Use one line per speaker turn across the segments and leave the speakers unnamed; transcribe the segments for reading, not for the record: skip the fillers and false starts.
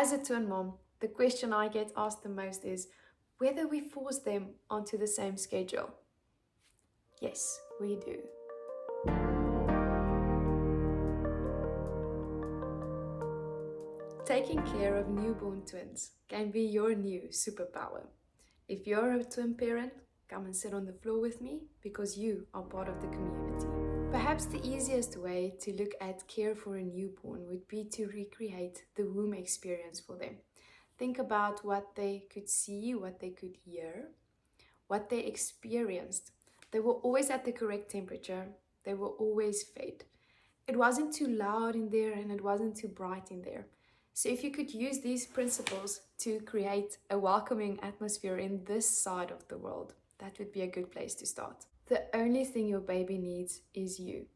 As a twin mom, the question I get asked the most is whether we force them onto the same schedule. Yes, we do. Taking care of newborn twins can be your new superpower. If you're a twin parent, come and sit on the floor with me because you are part of the community. Perhaps the easiest way to look at care for a newborn would be to recreate the womb experience for them. Think about what they could see, what they could hear, what they experienced. They were always at the correct temperature, they were always fed. It wasn't too loud in there and it wasn't too bright in there. So if you could use these principles to create a welcoming atmosphere in this side of the world, that would be a good place to start. The only thing your baby needs is you.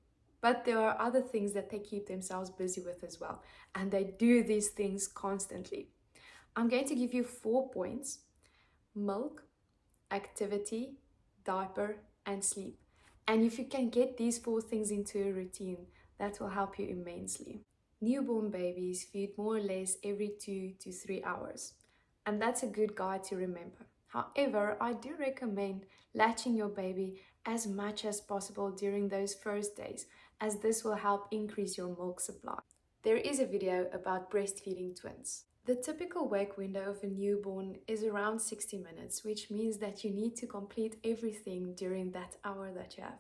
But there are other things that they keep themselves busy with as well. And they do these things constantly. I'm going to give you 4 points: milk, activity, diaper, and sleep. And if you can get these 4 things into a routine, that will help you immensely. Newborn babies feed more or less every 2 to 3 hours, and that's a good guide to remember. However, I do recommend latching your baby as much as possible during those first days, as this will help increase your milk supply. There is a video about breastfeeding twins. The typical wake window of a newborn is around 60 minutes, which means that you need to complete everything during that hour that you have.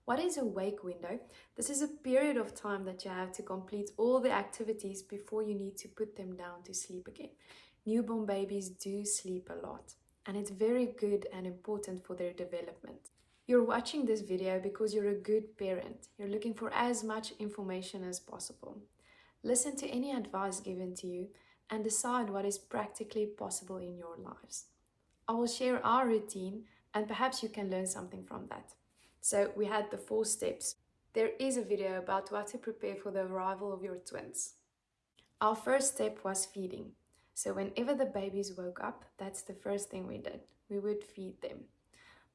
What is a wake window? This is a period of time that you have to complete all the activities before you need to put them down to sleep again. Newborn babies do sleep a lot, and it's very good and important for their development. You're watching this video because you're a good parent. You're looking for as much information as possible. Listen to any advice given to you and decide what is practically possible in your lives. I will share our routine and perhaps you can learn something from that. So we had the 4 steps. There is a video about what to prepare for the arrival of your twins. Our first step was feeding. So whenever the babies woke up, that's the first thing we did. We would feed them.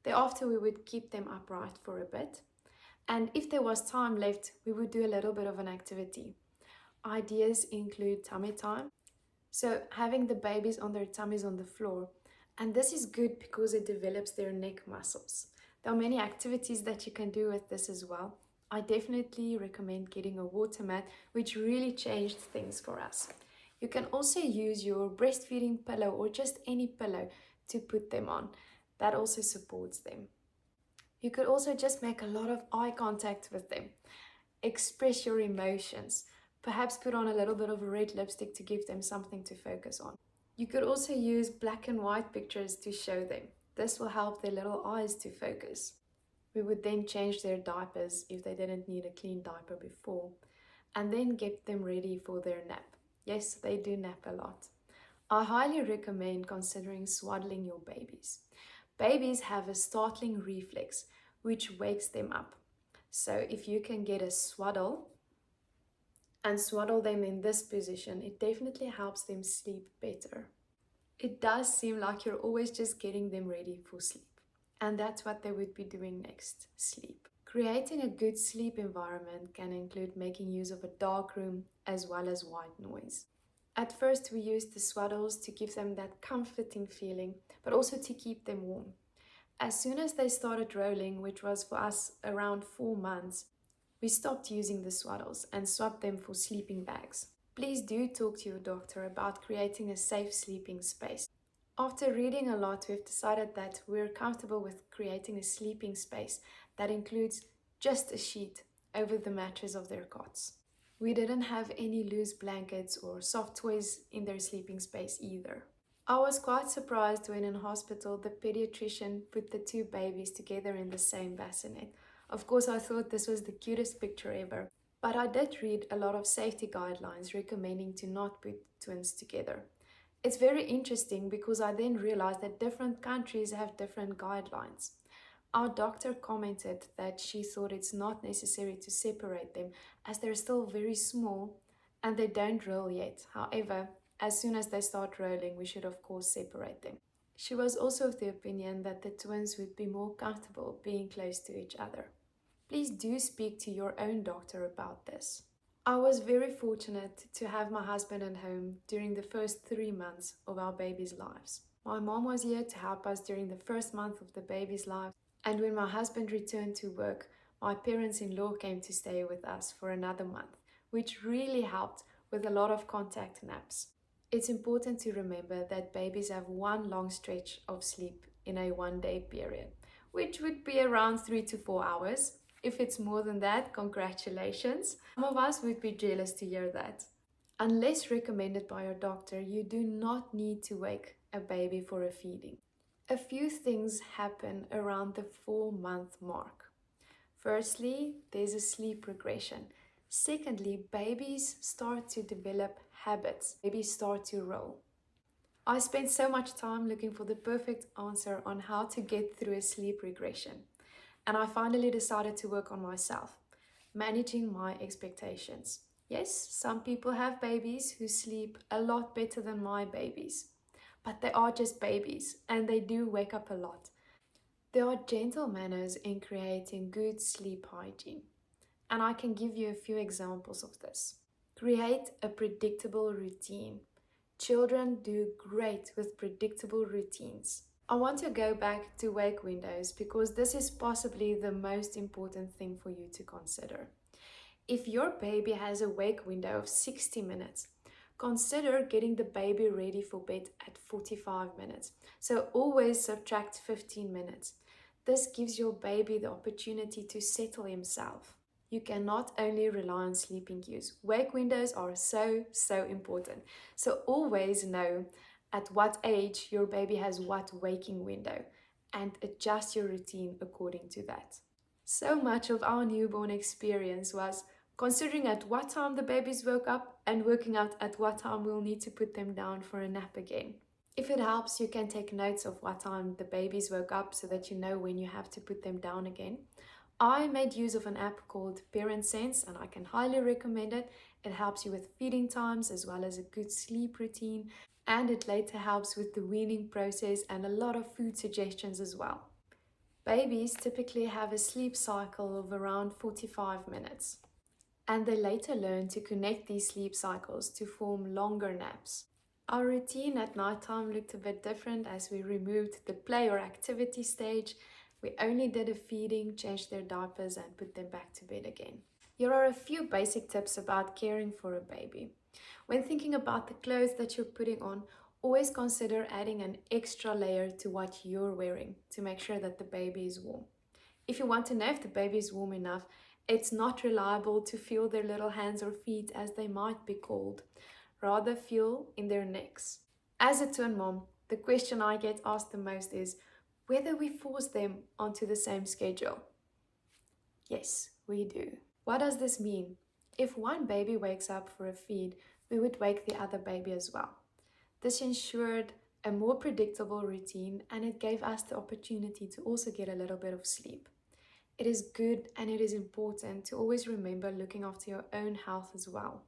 Thereafter, we would keep them upright for a bit. And if there was time left, we would do a little bit of an activity. Ideas include tummy time. So having the babies on their tummies on the floor. And this is good because it develops their neck muscles. There are many activities that you can do with this as well. I definitely recommend getting a water mat, which really changed things for us. You can also use your breastfeeding pillow or just any pillow to put them on. That also supports them. You could also just make a lot of eye contact with them. Express your emotions. Perhaps put on a little bit of red lipstick to give them something to focus on. You could also use black and white pictures to show them. This will help their little eyes to focus. We would then change their diapers if they didn't need a clean diaper before, and then get them ready for their nap. Yes, they do nap a lot. I highly recommend considering swaddling your babies. Babies have a startling reflex which wakes them up. So if you can get a swaddle and swaddle them in this position, it definitely helps them sleep better. It does seem like you're always just getting them ready for sleep. And that's what they would be doing next, sleep. Creating a good sleep environment can include making use of a dark room as well as white noise. At first we used the swaddles to give them that comforting feeling, but also to keep them warm. As soon as they started rolling, which was for us around 4 months, we stopped using the swaddles and swapped them for sleeping bags. Please do talk to your doctor about creating a safe sleeping space. After reading a lot, we've decided that we're comfortable with creating a sleeping space that includes just a sheet over the mattress of their cots. We didn't have any loose blankets or soft toys in their sleeping space either. I was quite surprised when in hospital the pediatrician put the 2 babies together in the same bassinet. Of course, I thought this was the cutest picture ever. But I did read a lot of safety guidelines recommending to not put twins together. It's very interesting because I then realized that different countries have different guidelines. Our doctor commented that she thought it's not necessary to separate them as they're still very small and they don't roll yet. However, as soon as they start rolling, we should of course separate them. She was also of the opinion that the twins would be more comfortable being close to each other. Please do speak to your own doctor about this. I was very fortunate to have my husband at home during the first 3 months of our baby's lives. My mom was here to help us during the first month of the baby's life, and when my husband returned to work, my parents-in-law came to stay with us for another month, which really helped with a lot of contact naps. It's important to remember that babies have one long stretch of sleep in a 1 day period, which would be around 3 to 4 hours. If it's more than that, congratulations. Some of us would be jealous to hear that. Unless recommended by your doctor, you do not need to wake a baby for a feeding. A few things happen around the 4 month mark. Firstly, there's a sleep regression. Secondly, babies start to develop habits. Babies start to roll. I spent so much time looking for the perfect answer on how to get through a sleep regression. And I finally decided to work on myself, managing my expectations. Yes, some people have babies who sleep a lot better than my babies, but they are just babies and they do wake up a lot. There are gentle manners in creating good sleep hygiene, and I can give you a few examples of this. Create a predictable routine. Children do great with predictable routines. I want to go back to wake windows because this is possibly the most important thing for you to consider. If your baby has a wake window of 60 minutes, consider getting the baby ready for bed at 45 minutes. So always subtract 15 minutes. This gives your baby the opportunity to settle himself. You cannot only rely on sleeping cues. Wake windows are so important. So always know at what age your baby has what waking window and adjust your routine according to that. So much of our newborn experience was considering at what time the babies woke up and working out at what time we'll need to put them down for a nap again. If it helps, you can take notes of what time the babies woke up so that you know when you have to put them down again. I made use of an app called Parent Sense and I can highly recommend it. It helps you with feeding times as well as a good sleep routine, and it later helps with the weaning process and a lot of food suggestions as well. Babies typically have a sleep cycle of around 45 minutes, and they later learn to connect these sleep cycles to form longer naps. Our routine at nighttime looked a bit different as we removed the play or activity stage. We only did a feeding, changed their diapers and put them back to bed again. Here are a few basic tips about caring for a baby. When thinking about the clothes that you're putting on, always consider adding an extra layer to what you're wearing to make sure that the baby is warm. If you want to know if the baby is warm enough, it's not reliable to feel their little hands or feet as they might be cold. Rather feel in their necks. As a twin mom, the question I get asked the most is whether we force them onto the same schedule. Yes, we do. What does this mean? If one baby wakes up for a feed, we would wake the other baby as well. This ensured a more predictable routine and it gave us the opportunity to also get a little bit of sleep. It is good and it is important to always remember looking after your own health as well.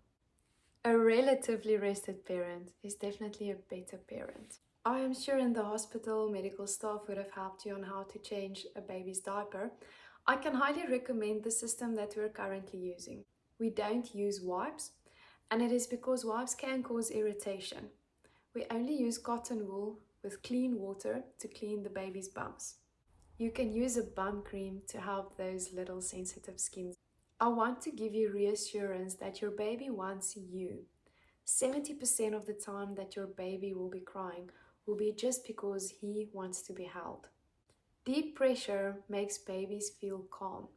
A relatively rested parent is definitely a better parent. I am sure in the hospital, medical staff would have helped you on how to change a baby's diaper. I can highly recommend the system that we're currently using. We don't use wipes, and it is because wipes can cause irritation. We only use cotton wool with clean water to clean the baby's bums. You can use a bum cream to help those little sensitive skins. I want to give you reassurance that your baby wants you. 70% of the time that your baby will be crying will be just because he wants to be held. Deep pressure makes babies feel calm.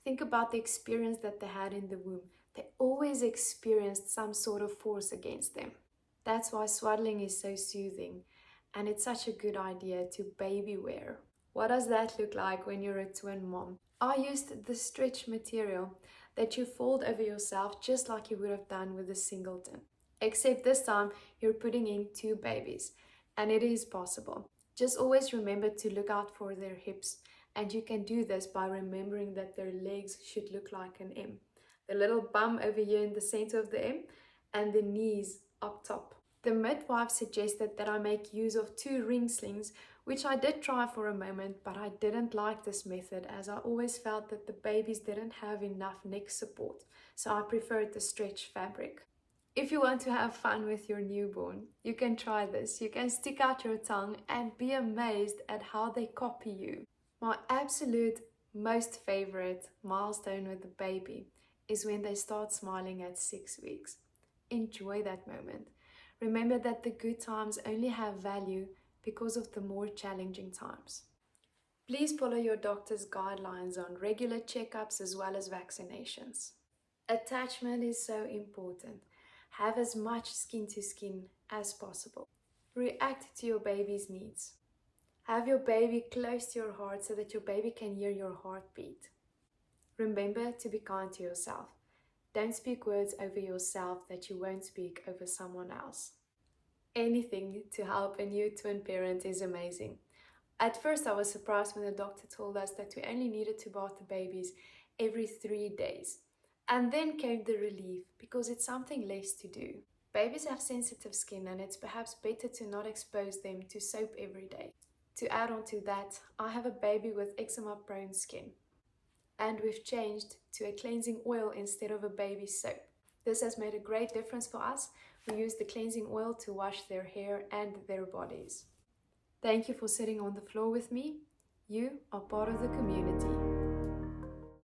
Think about the experience that they had in the womb. They always experienced some sort of force against them. That's why swaddling is so soothing, and it's such a good idea to baby wear. What does that look like when you're a twin mom? I used the stretch material that you fold over yourself just like you would have done with a singleton. Except this time you're putting in 2 babies, and it is possible. Just always remember to look out for their hips, and you can do this by remembering that their legs should look like an M. The little bum over here in the center of the M and the knees up top. The midwife suggested that I make use of 2 ring slings which I did try for a moment, but I didn't like this method as I always felt that the babies didn't have enough neck support, so I preferred the stretch fabric. If you want to have fun with your newborn, you can try this. You can stick out your tongue and be amazed at how they copy you. My absolute most favorite milestone with the baby is when they start smiling at 6 weeks. Enjoy that moment. Remember that the good times only have value because of the more challenging times. Please follow your doctor's guidelines on regular checkups as well as vaccinations. Attachment is so important. Have as much skin to skin as possible. React to your baby's needs. Have your baby close to your heart so that your baby can hear your heartbeat. Remember to be kind to yourself. Don't speak words over yourself that you won't speak over someone else. Anything to help a new twin parent is amazing. At first I was surprised when the doctor told us that we only needed to bath the babies every 3 days. And then came the relief because it's something less to do. Babies have sensitive skin and it's perhaps better to not expose them to soap every day. To add on to that, I have a baby with eczema-prone skin. And we've changed to a cleansing oil instead of a baby soap. This has made a great difference for us. We use the cleansing oil to wash their hair and their bodies. Thank you for sitting on the floor with me. You are part of the community.